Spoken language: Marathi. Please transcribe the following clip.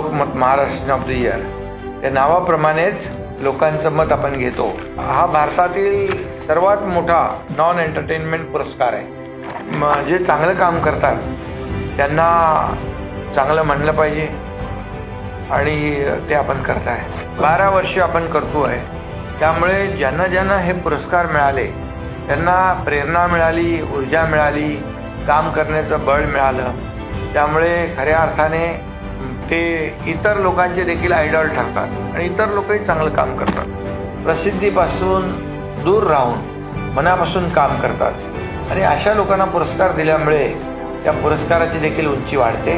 Lokmat Maharashtra of the year या नावाप्रमाणेच लोकांचं मत आपण घेतो. हा भारतातील सर्वात मोठा नॉन एंटरटेनमेंट पुरस्कार आहे. जे चांगलं काम करतात त्यांना चांगलं म्हणलं पाहिजे आणि ते आपण करताय. 12 वर्ष आपण करतोय. त्यामुळे ज्यांना ज्यांना हे पुरस्कार मिळाले त्यांना प्रेरणा मिळाली, ऊर्जा मिळाली, काम करण्याचं बळ मिळालं. त्यामुळे खऱ्या अर्थाने ते इतर लोकांचे देखील आयडॉल ठरतात आणि इतर लोकही चांगलं काम करतात. प्रसिद्धीपासून दूर राहून मनापासून काम करतात आणि अशा लोकांना पुरस्कार दिल्यामुळे त्या पुरस्काराची देखील उंची वाढते.